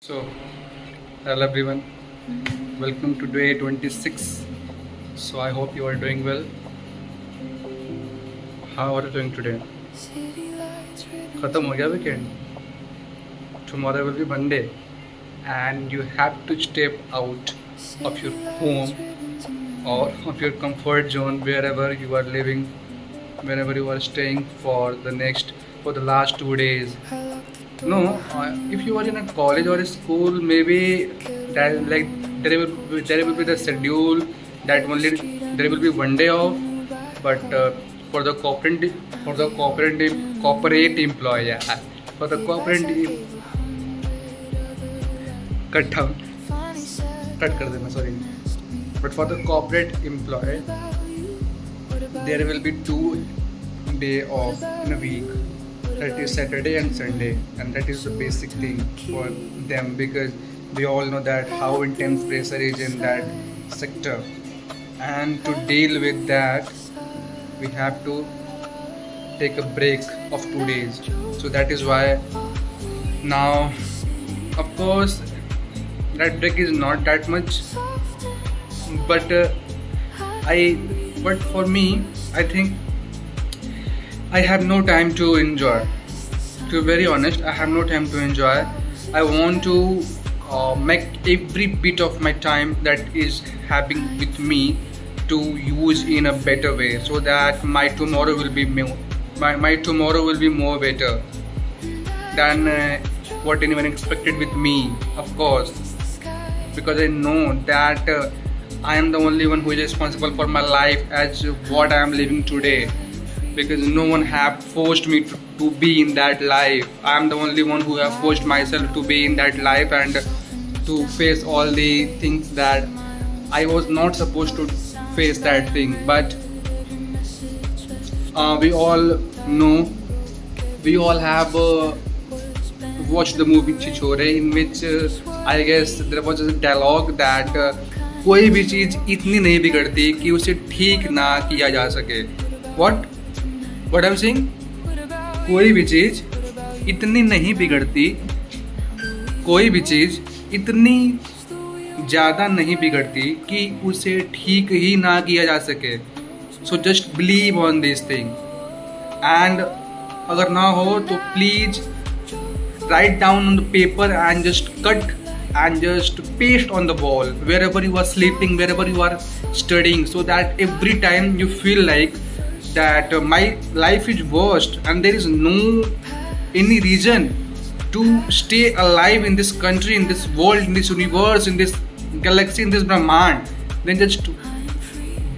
So, hello everyone, welcome to day 26. So, I hope you are doing well. How are you doing today? खत्म हो गया weekend. Tomorrow will be Monday, and you have to step out of your home or of your comfort zone wherever you are living, wherever you are staying for the last 2 days. No, if you are in a college or a school, maybe that like there will be the schedule that only there will be one day off. But for the corporate employee, yeah, for the corporate cut down, cut कर देना sorry. But for the corporate employee, there will be 2 day off in a week. That is Saturday and Sunday, and that is the basic thing for them because we all know that how intense pressure is in that sector, and to deal with that, we have to take a break of 2 days. So that is why now, of course, that break is not that much, but I, but for me, I think I have no time to enjoy. To be very honest, I have no time to enjoy. I want to make every bit of my time that is happening with me to use in a better way, so that my tomorrow will be my tomorrow will be more better than what anyone expected with me. Of course, because I know that I am the only one who is responsible for my life as what I am living today, because no one have forced me to be in that life. I am the only one who have forced myself to be in that life and to face all the things that I was not supposed to face that thing. But we all know, we all have watched the movie Chichore, in which I guess there was a dialogue that कोई भी चीज़ इतनी नहीं बिगड़ती कि उसे ठीक ना किया जा सके. What I'm saying? कोई भी चीज़ इतनी नहीं बिगड़ती, कोई भी चीज़ इतनी ज़्यादा नहीं बिगड़ती कि उसे ठीक ही ना किया जा सके. So just believe on this thing. And अगर ना हो तो please write down on the paper and just cut and just paste on the wall wherever you are sleeping, wherever you are studying, so that every time you feel like that my life is worst and there is no any reason to stay alive in this country, in this world, in this universe, in this galaxy, in this Brahman, then just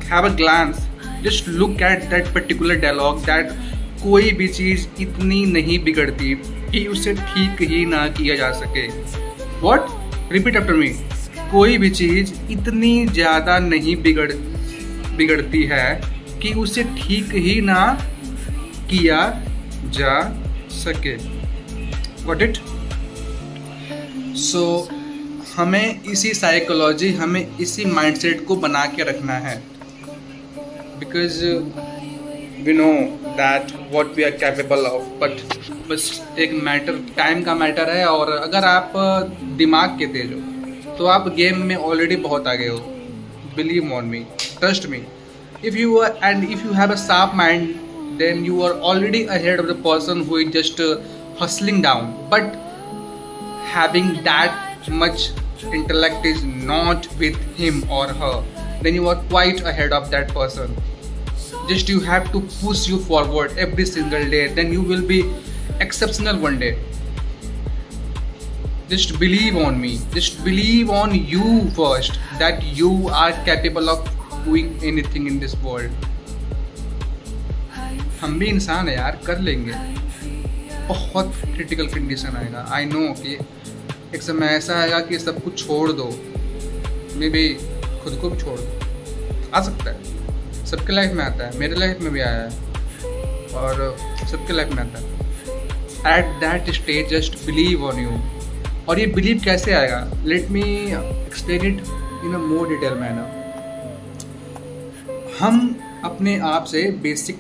have a glance, just look at that particular dialogue that कोई भी चीज़ इतनी नहीं बिगड़ती कि उसे ठीक ही ना किया जा सके. What? Repeat after me. कोई भी चीज़ इतनी ज़्यादा नहीं बिगड़ती है कि उसे ठीक ही ना किया जा सके. Got it? So हमें इसी साइकोलॉजी, हमें इसी माइंडसेट को बना के रखना है, because we know that what we are capable of. but बस एक मैटर, टाइम का मैटर है. और अगर आप दिमाग के तेज हो तो आप गेम में ऑलरेडी बहुत आगे हो. Believe on me, trust me. if you have a sharp mind, then you are already ahead of the person who is just hustling down. But having that much intellect is not with him or her, then you are quite ahead of that person. Just you have to push you forward every single day, then you will be exceptional one day. Just believe on me, just believe on you first, that you are capable of doing anything in this world. हम भी इंसान है यार, कर लेंगे. बहुत critical condition आएगा, I know कि एक समय ऐसा आएगा कि सब कुछ छोड़ दो, मे बी खुद को भी छोड़ दो. आ सकता है, सबके लाइफ में आता है, मेरे लाइफ में भी आया है और सबके लाइफ में आता है. At that stage just believe on you. और ये बिलीव कैसे आएगा? Let me explain it in a more detail manner. हम अपने आप से बेसिक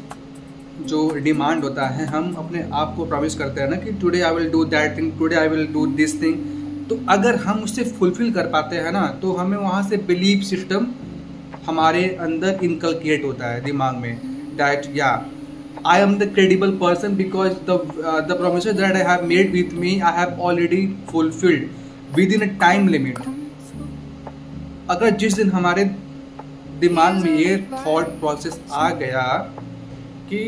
जो डिमांड होता है, हम अपने आप को प्रॉमिस करते हैं ना कि today I will do that thing, today I will do this thing. तो अगर हम उससे फुलफिल कर पाते हैं ना, तो हमें वहाँ से बिलीफ सिस्टम हमारे अंदर इनकलकेट होता है दिमाग में, दैट या I am the credible person because the promise that I have made with me I have already fulfilled with in a time limit. अगर जिस दिन हमारे दिमाग में ये थॉट प्रोसेस आ गया कि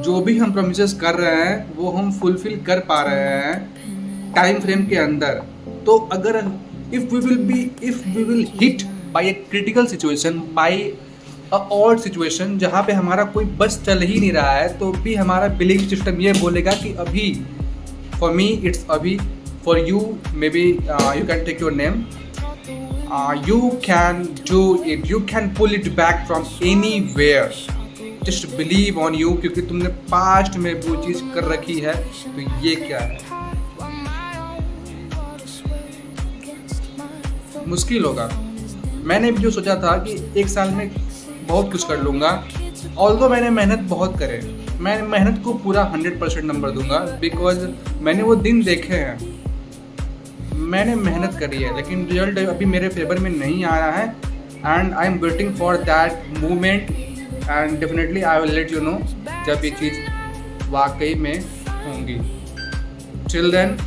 जो भी हम प्रोमिस कर रहे हैं वो हम फुलफिल कर पा रहे हैं टाइम फ्रेम के अंदर, तो अगर if we will hit by a critical situation, by a odd situation जहाँ पे हमारा कोई बस चल ही नहीं रहा है, तो भी हमारा बिलीफ सिस्टम ये बोलेगा कि अभी, फॉर मी इट्स अभी, for you maybe you can take your name, you can do it, you can pull it back from anywhere, just believe on you, क्योंकि तुमने पास्ट में वो चीज़ कर रखी है। तो ये क्या है, मुश्किल होगा। मैंने भी जो सोचा था कि एक साल में बहुत कुछ कर लूँगा, ऑल्दो मैंने मेहनत बहुत करे, मैं मेहनत को पूरा 100% नंबर दूंगा, बिकॉज मैंने वो दिन देखे हैं, मैंने मेहनत करी है, लेकिन रिजल्ट अभी मेरे फेवर में नहीं आ रहा है। And I am waiting for that movement and definitely I will let you know जब ये चीज़ वाकई में होंगी। Till then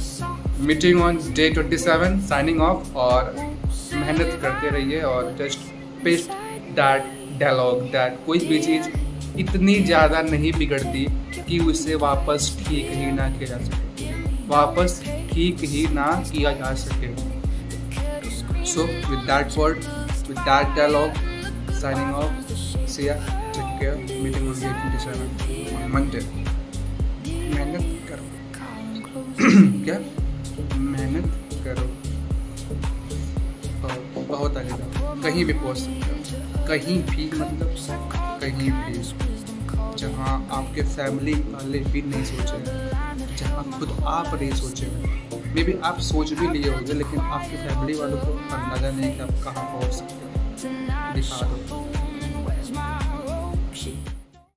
meeting on day 27, signing off, और मेहनत करते रहिए और just paste that dialogue that कोई भी चीज़ इतनी ज़्यादा नहीं बिगड़ती कि उसे वापस ठीक ही ना किया जा सके, वापस ठीक ही ना किया जा सके। So with that word, with that dialogue, signing off, see ya, take care, meeting on day 27 on Monday. मेहनत करो क्या, मेहनत करो, बहुत आगे जाओ, कहीं भी पहुंच सकते हो, कहीं भी, मतलब कहीं भी, जहाँ आपके फैमिली वाले भी नहीं सोचे, जहाँ खुद आप नहीं सोचे, मे बी आप सोच भी लिए होंगे, लेकिन आपके फैमिली वालों को अंदाजा नहीं कि आप कहाँ पहुँच सकते हो। दिखा दो।